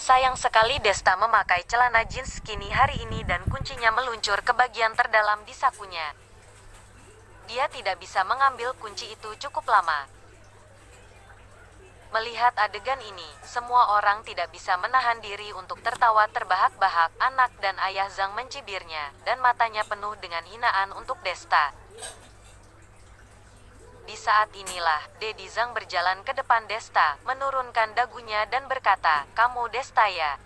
Sayang sekali Desta memakai celana jeans skinny hari ini dan kuncinya meluncur ke bagian terdalam di sakunya. Dia tidak bisa mengambil kunci itu cukup lama. Melihat adegan ini, semua orang tidak bisa menahan diri untuk tertawa terbahak-bahak. Anak dan ayah Zhang mencibirnya, dan matanya penuh dengan hinaan untuk Desta. Di saat inilah, Dedi Zhang berjalan ke depan Desta, menurunkan dagunya dan berkata, "Kamu Desta ya?"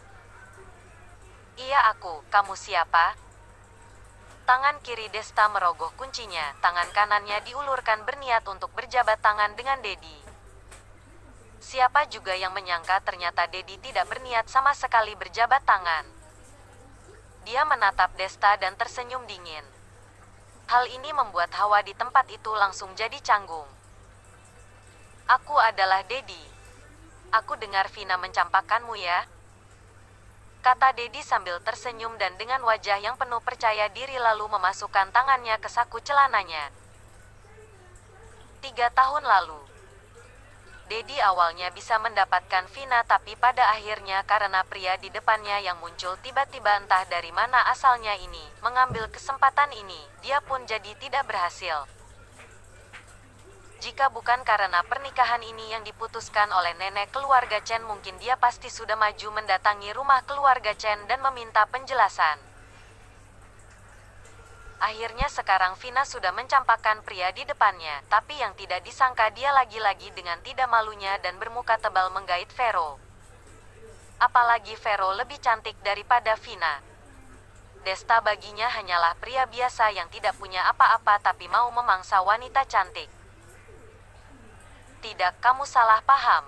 "Iya aku, kamu siapa?" Tangan kiri Desta merogoh kuncinya, tangan kanannya diulurkan berniat untuk berjabat tangan dengan Dedi. Siapa juga yang menyangka ternyata Dedi tidak berniat sama sekali berjabat tangan. Dia menatap Desta dan tersenyum dingin. Hal ini membuat hawa di tempat itu langsung jadi canggung. "Aku adalah Dedi. Aku dengar Vina mencampakkanmu ya?" kata Dedi sambil tersenyum dan dengan wajah yang penuh percaya diri lalu memasukkan tangannya ke saku celananya. 3 tahun lalu, Dedi awalnya bisa mendapatkan Vina tapi pada akhirnya karena pria di depannya yang muncul tiba-tiba entah dari mana asalnya ini, mengambil kesempatan ini, dia pun jadi tidak berhasil. Jika bukan karena pernikahan ini yang diputuskan oleh nenek keluarga Chen, mungkin dia pasti sudah maju mendatangi rumah keluarga Chen dan meminta penjelasan. Akhirnya sekarang Vina sudah mencampakkan pria di depannya, tapi yang tidak disangka dia lagi-lagi dengan tidak malunya dan bermuka tebal menggait Vero. Apalagi Vero lebih cantik daripada Vina. Desta baginya hanyalah pria biasa yang tidak punya apa-apa tapi mau memangsa wanita cantik. "Tidak, kamu salah paham.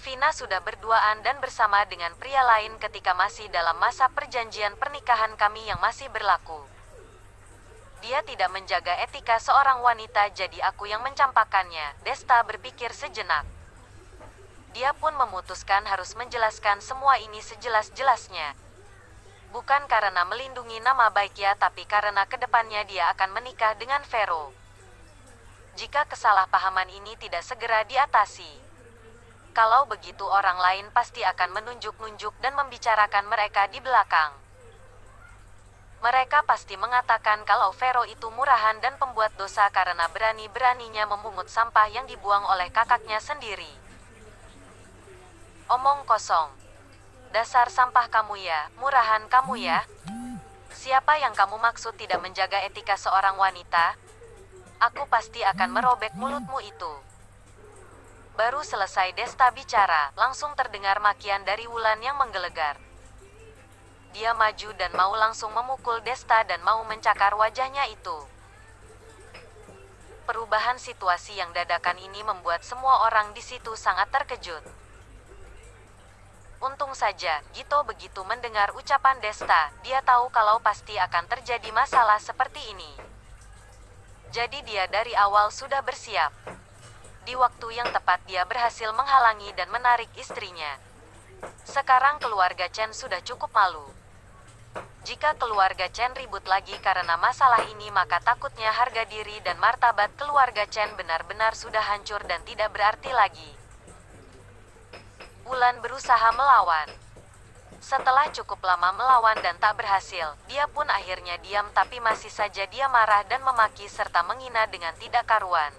Vina sudah berduaan dan bersama dengan pria lain ketika masih dalam masa perjanjian pernikahan kami yang masih berlaku. Dia tidak menjaga etika seorang wanita jadi aku yang mencampakkannya." Desta berpikir sejenak. Dia pun memutuskan harus menjelaskan semua ini sejelas-jelasnya. Bukan karena melindungi nama baiknya tapi karena kedepannya dia akan menikah dengan Vero. Jika kesalahpahaman ini tidak segera diatasi, kalau begitu orang lain pasti akan menunjuk-nunjuk dan membicarakan mereka di belakang. Mereka pasti mengatakan kalau Vero itu murahan dan pembuat dosa karena berani-beraninya memungut sampah yang dibuang oleh kakaknya sendiri. Omong kosong. Dasar sampah kamu ya, murahan kamu ya. Siapa yang kamu maksud tidak menjaga etika seorang wanita? Aku pasti akan merobek mulutmu itu. Baru selesai Desta bicara, langsung terdengar makian dari Wulan yang menggelegar. Dia maju dan mau langsung memukul Desta dan mau mencakar wajahnya itu. Perubahan situasi yang dadakan ini membuat semua orang di situ sangat terkejut. Untung saja, Gito begitu mendengar ucapan Desta, dia tahu kalau pasti akan terjadi masalah seperti ini. Jadi dia dari awal sudah bersiap. Di waktu yang tepat dia berhasil menghalangi dan menarik istrinya. Sekarang keluarga Chen sudah cukup malu. Jika keluarga Chen ribut lagi karena masalah ini maka takutnya harga diri dan martabat keluarga Chen benar-benar sudah hancur dan tidak berarti lagi. Wulan berusaha melawan. Setelah cukup lama melawan dan tak berhasil, dia pun akhirnya diam tapi masih saja dia marah dan memaki serta menghina dengan tidak karuan.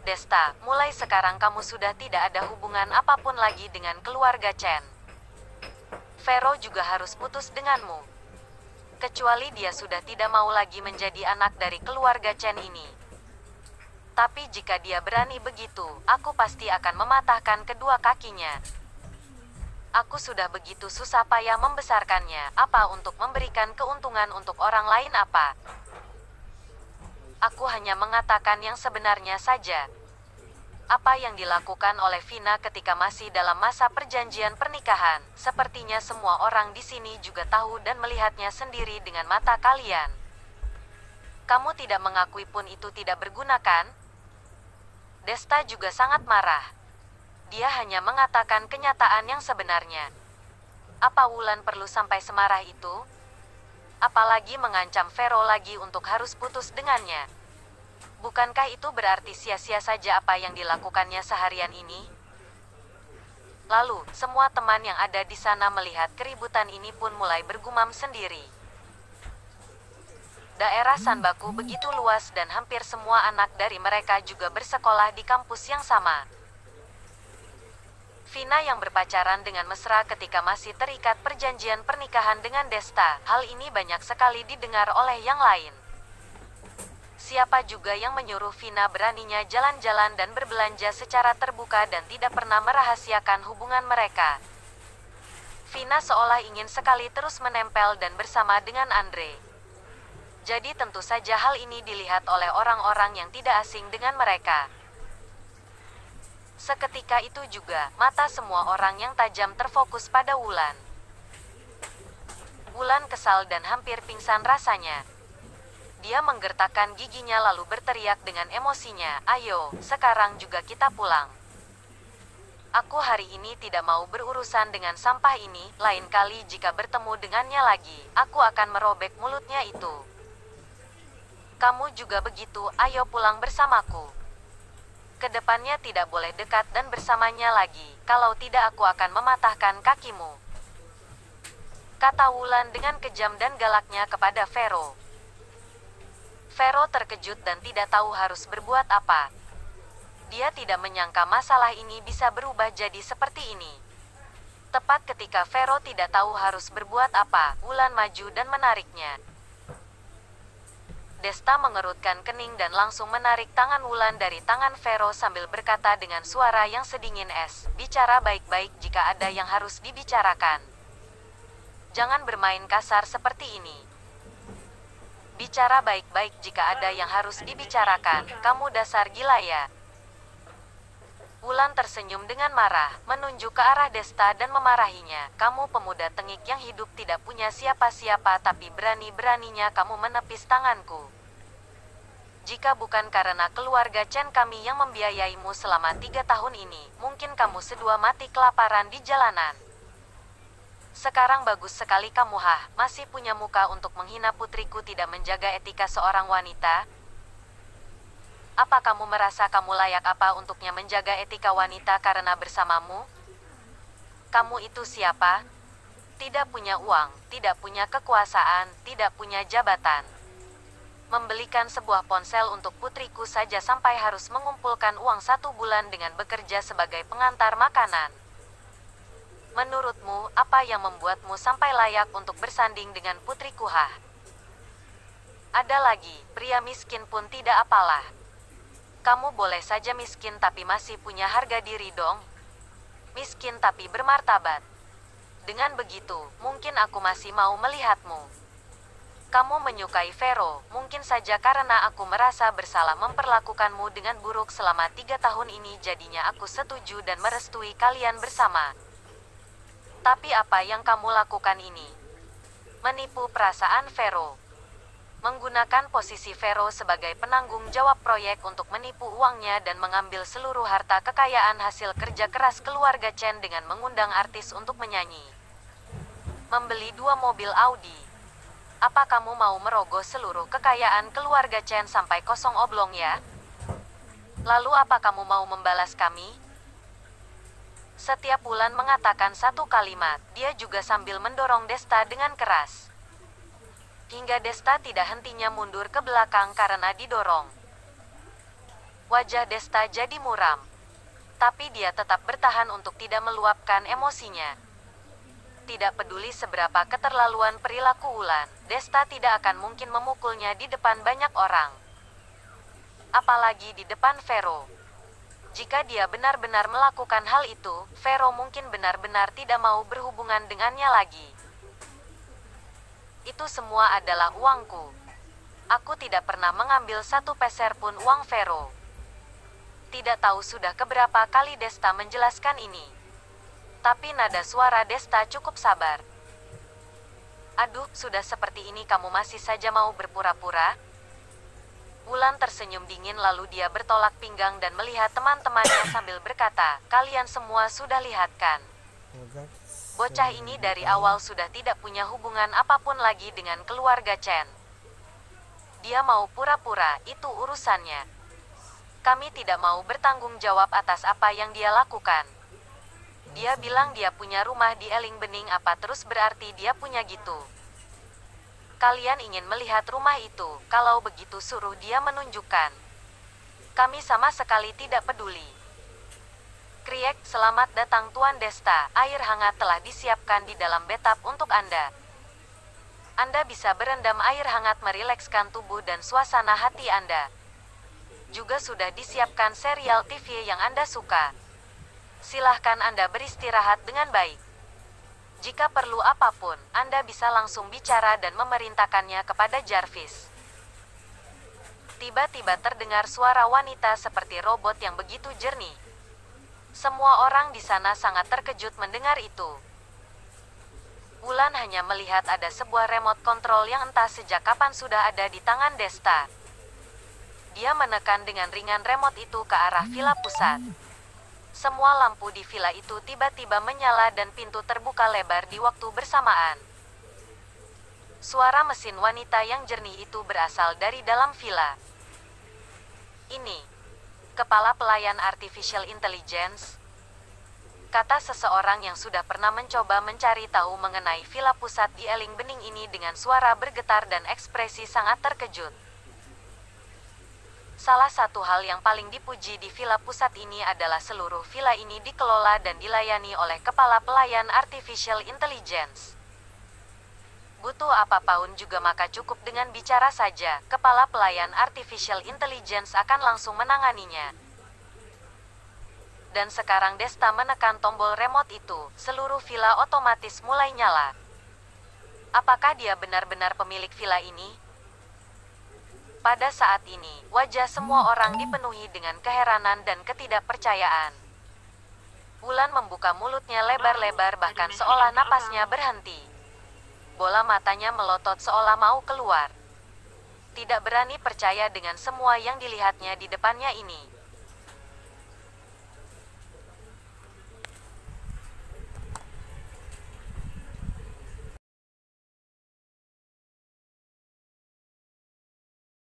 "Desta, mulai sekarang kamu sudah tidak ada hubungan apapun lagi dengan keluarga Chen. Vero juga harus putus denganmu. Kecuali dia sudah tidak mau lagi menjadi anak dari keluarga Chen ini. Tapi jika dia berani begitu, aku pasti akan mematahkan kedua kakinya. Aku sudah begitu susah payah membesarkannya, apa untuk memberikan keuntungan untuk orang lain apa? Aku hanya mengatakan yang sebenarnya saja. Apa yang dilakukan oleh Vina ketika masih dalam masa perjanjian pernikahan, sepertinya semua orang di sini juga tahu dan melihatnya sendiri dengan mata kalian. Kamu tidak mengakui pun itu tidak berguna kan?" Desta juga sangat marah. Dia hanya mengatakan kenyataan yang sebenarnya. Apa Wulan perlu sampai semarah itu? Apalagi mengancam Vero lagi untuk harus putus dengannya. Bukankah itu berarti sia-sia saja apa yang dilakukannya seharian ini? Lalu, semua teman yang ada di sana melihat keributan ini pun mulai bergumam sendiri. Daerah Sanbaku begitu luas dan hampir semua anak dari mereka juga bersekolah di kampus yang sama. Vina yang berpacaran dengan mesra ketika masih terikat perjanjian pernikahan dengan Desta. Hal ini banyak sekali didengar oleh yang lain. Siapa juga yang menyuruh Vina beraninya jalan-jalan dan berbelanja secara terbuka dan tidak pernah merahasiakan hubungan mereka. Vina seolah ingin sekali terus menempel dan bersama dengan Andre. Jadi tentu saja hal ini dilihat oleh orang-orang yang tidak asing dengan mereka. Seketika itu juga, mata semua orang yang tajam terfokus pada Wulan. Wulan kesal dan hampir pingsan rasanya. Dia menggertakkan giginya lalu berteriak dengan emosinya, "Ayo, sekarang juga kita pulang. Aku hari ini tidak mau berurusan dengan sampah ini, lain kali jika bertemu dengannya lagi, aku akan merobek mulutnya itu. Kamu juga begitu, ayo pulang bersamaku. Kedepannya tidak boleh dekat dan bersamanya lagi, kalau tidak aku akan mematahkan kakimu," kata Wulan dengan kejam dan galaknya kepada Vero. Vero terkejut dan tidak tahu harus berbuat apa. Dia tidak menyangka masalah ini bisa berubah jadi seperti ini. Tepat ketika Vero tidak tahu harus berbuat apa, Wulan maju dan menariknya. Desta mengerutkan kening dan langsung menarik tangan Wulan dari tangan Vero sambil berkata dengan suara yang sedingin es, "Bicara baik-baik jika ada yang harus dibicarakan. Jangan bermain kasar seperti ini. Bicara baik-baik jika ada yang harus dibicarakan, kamu dasar gila ya." Wulan tersenyum dengan marah, menunjuk ke arah Desta dan memarahinya, "Kamu pemuda tengik yang hidup tidak punya siapa-siapa tapi berani-beraninya kamu menepis tanganku. Jika bukan karena keluarga Chen kami yang membiayaimu selama 3 tahun ini, mungkin kamu sedua mati kelaparan di jalanan. Sekarang bagus sekali kamu masih punya muka untuk menghina putriku tidak menjaga etika seorang wanita. Apa kamu merasa kamu layak apa untuknya menjaga etika wanita karena bersamamu? Kamu itu siapa? Tidak punya uang, tidak punya kekuasaan, tidak punya jabatan. Membelikan sebuah ponsel untuk putriku saja sampai harus mengumpulkan uang 1 bulan dengan bekerja sebagai pengantar makanan. Menurutmu, apa yang membuatmu sampai layak untuk bersanding dengan putriku Ada lagi, pria miskin pun tidak apalah. Kamu boleh saja miskin tapi masih punya harga diri dong. Miskin tapi bermartabat. Dengan begitu, mungkin aku masih mau melihatmu. Kamu menyukai Vero, mungkin saja karena aku merasa bersalah memperlakukanmu dengan buruk selama 3 tahun ini jadinya aku setuju dan merestui kalian bersama. Tapi apa yang kamu lakukan ini? Menipu perasaan Vero. Menggunakan posisi Vero sebagai penanggung jawab proyek untuk menipu uangnya dan mengambil seluruh harta kekayaan hasil kerja keras keluarga Chen dengan mengundang artis untuk menyanyi. Membeli 2 mobil Audi. Apa kamu mau merogoh seluruh kekayaan keluarga Chen sampai kosong oblong ya? Lalu apa kamu mau membalas kami? Setiap bulan mengatakan satu kalimat, dia juga sambil mendorong Desta dengan keras. Hingga Desta tidak hentinya mundur ke belakang karena didorong. Wajah Desta jadi muram. Tapi dia tetap bertahan untuk tidak meluapkan emosinya. Tidak peduli seberapa keterlaluan perilaku Wulan, Desta tidak akan mungkin memukulnya di depan banyak orang. Apalagi di depan Vero. Jika dia benar-benar melakukan hal itu, Vero mungkin benar-benar tidak mau berhubungan dengannya lagi. Itu semua adalah uangku. Aku tidak pernah mengambil 1 peser pun uang Vero. Tidak tahu sudah keberapa kali Desta menjelaskan ini. Tapi nada suara Desta cukup sabar. "Aduh, sudah seperti ini kamu masih saja mau berpura-pura?" Wulan tersenyum dingin lalu dia bertolak pinggang dan melihat teman-temannya sambil berkata, "Kalian semua sudah lihat kan? Bocah ini dari awal sudah tidak punya hubungan apapun lagi dengan keluarga Chen. Dia mau pura-pura, itu urusannya. Kami tidak mau bertanggung jawab atas apa yang dia lakukan. Dia bilang dia punya rumah di Eling Bening, apa terus berarti dia punya gitu? Kalian ingin melihat rumah itu, kalau begitu suruh dia menunjukkan. Kami sama sekali tidak peduli. Kriek, selamat datang Tuan Desta, air hangat telah disiapkan di dalam bathtub untuk Anda. Anda bisa berendam air hangat merilekskan tubuh dan suasana hati Anda. Juga sudah disiapkan serial TV yang Anda suka. Silahkan Anda beristirahat dengan baik. Jika perlu apapun, Anda bisa langsung bicara dan memerintahkannya kepada Jarvis. Tiba-tiba terdengar suara wanita seperti robot yang begitu jernih. Semua orang di sana sangat terkejut mendengar itu. Wulan hanya melihat ada sebuah remote control yang entah sejak kapan sudah ada di tangan Desta. Dia menekan dengan ringan remote itu ke arah villa pusat. Semua lampu di villa itu tiba-tiba menyala dan pintu terbuka lebar di waktu bersamaan. Suara mesin wanita yang jernih itu berasal dari dalam villa. Ini, kepala pelayan artificial intelligence, kata seseorang yang sudah pernah mencoba mencari tahu mengenai villa pusat di Eling Bening ini dengan suara bergetar dan ekspresi sangat terkejut. Salah satu hal yang paling dipuji di villa pusat ini adalah seluruh villa ini dikelola dan dilayani oleh kepala pelayan artificial intelligence. Butuh apapun juga maka cukup dengan bicara saja, kepala pelayan artificial intelligence akan langsung menanganinya. Dan sekarang Desta menekan tombol remote itu, seluruh villa otomatis mulai nyala. Apakah dia benar-benar pemilik villa ini? Pada saat ini, wajah semua orang dipenuhi dengan keheranan dan ketidakpercayaan. Wulan membuka mulutnya lebar-lebar bahkan seolah napasnya berhenti. Bola matanya melotot seolah mau keluar. Tidak berani percaya dengan semua yang dilihatnya di depannya ini.